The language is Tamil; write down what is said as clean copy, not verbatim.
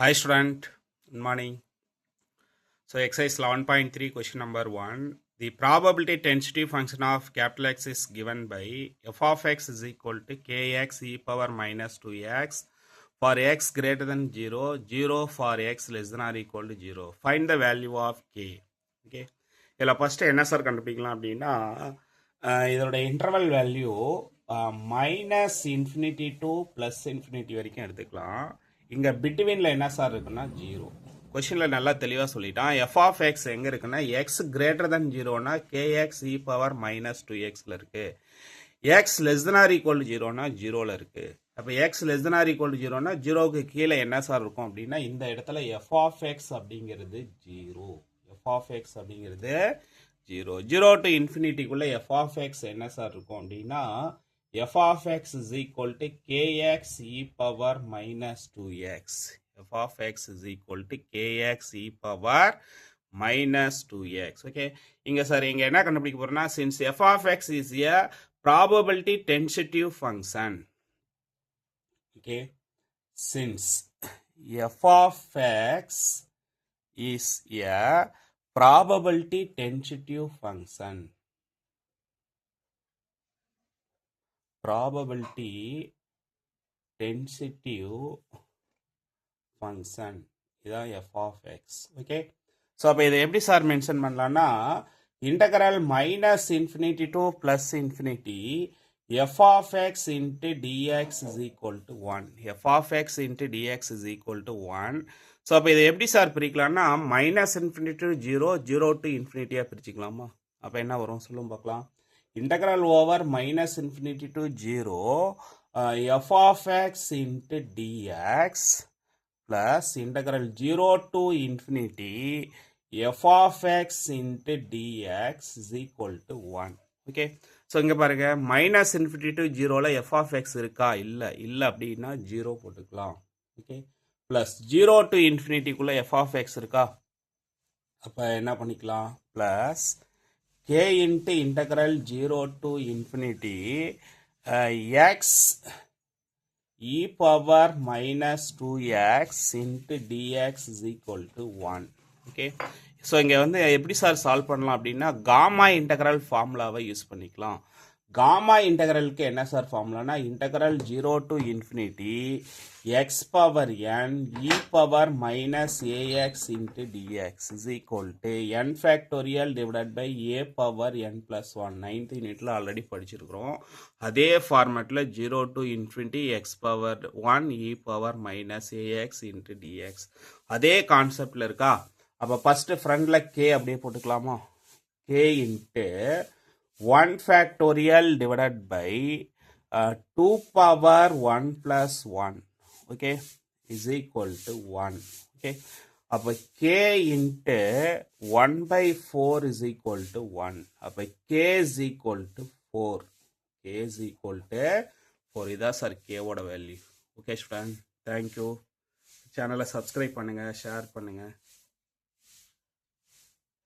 Hi student, good morning. So exercise 11.3 question number 1. The probability density function of capital X is given by f of x is equal to kx e power minus 2x for x greater than 0, 0 for x less than or equal to 0. Find the value of k. Okay. இதில் ஃபஸ்ட்டு என்ன சார் கண்டுபிடிக்கலாம் அப்படின்னா இதோட interval value minus infinity to plus infinity வரைக்கும் எடுத்துக்கலாம். இங்கே பிட்வீனில் என்ன சார் இருக்குன்னா 0. கொஷினில் நல்லா தெளிவாக சொல்லிட்டான். எஃப் ஆஃப் எக்ஸ் எங்கே இருக்குன்னா எக்ஸ் கிரேட்டர் தென் 0னா கேஎக்ஸ் இ பவர் மைனஸ் 2xல இருக்குது. X less than or equal to 0னா 0ல் இருக்குது. அப்போ x less than or equal to 0னா 0க்கு கீழே என்ன சார் இருக்கும் அப்படின்னா இந்த இடத்துல எஃப் ஆஃப் எக்ஸ் அப்படிங்கிறது 0. எஃப் ஆஃப் எக்ஸ் அப்படிங்கிறது 0. 0 டு இன்ஃபினிட்டிக்குள்ளே எஃப் ஆஃப் எக்ஸ் என்ன சார் இருக்கும் அப்படின்னா f of x is equal to kx e power minus 2x. f of x is equal to kx e power minus 2x. Okay. இங்க சார் இங்க என்ன கண்டுபிடிக்க போறோம்னா since f of x is a probability tentative function. Okay. Since f of x is a probability tentative function. Probability tentative function இதான் f of x. Okay. So அப்போ இதை எப்படி சார் மென்ஷன் பண்ணலான்னா integral minus infinity to plus infinity f of x into dx is equal to 1. f of x into dx is equal to 1. So அப்போ இதை எப்படி சார் பிரிக்கலாம்னா மைனஸ் இன்ஃபினிட்டி டு 0, 0 டு இன்ஃபினிட்டியாக பிரிச்சுக்கலாமா? அப்போ என்ன வரும் சொல்லும் பார்க்கலாம். Integral over minus infinity to 0 f of x into dx plus integral 0 to infinity f of x into dx is equal to 1. Okay. So இங்க பாருங்க minus infinity to 0ல f of x இருக்கா? இல்ல அப்படின்னா 0 போட்டுக்கலாம். Okay. Plus 0 to infinity குள்ள f of x இருக்கா? அப்ப என்ன பண்ணிக்கலாம்? Plus k into integral 0 to infinity x e power minus 2x into dx is equal to 1. Okay. So இங்கே வந்து எப்படி சார் சால்வ் பண்ணலாம் அப்படின்னா காமா இன்டகரல் ஃபார்முலாவை யூஸ் பண்ணிக்கலாம். காமா இன்டகரலுக்கு என்ன சார் ஃபார்முலானா integral 0 to infinity x power n e power minus ax into dx is equal to n factorial divided by a power n plus 1. 9th யூனிட்டில் ஆல்ரெடி படிச்சிருக்கிறோம். அதே ஃபார்மேட்டில் 0 to infinity x power 1 e power minus ax into dx அதே கான்செப்டில் இருக்கா? அப்போ ஃபஸ்ட்டு ஃப்ரண்டில் k அப்படியே போட்டுக்கலாமா? k into 1 factorial divided by 2 power 1 plus 1, okay, is equal to 1. Okay. அப்போ k into 1 by 4 is equal to 1. அப்போ k is equal to 4. k is equal to 4. இதான் சார் k ஓட வேல்யூ. Okay student, thank you. சேனலை சப்ஸ்கிரைப் பண்ணுங்கள், ஷேர் பண்ணுங்கள்.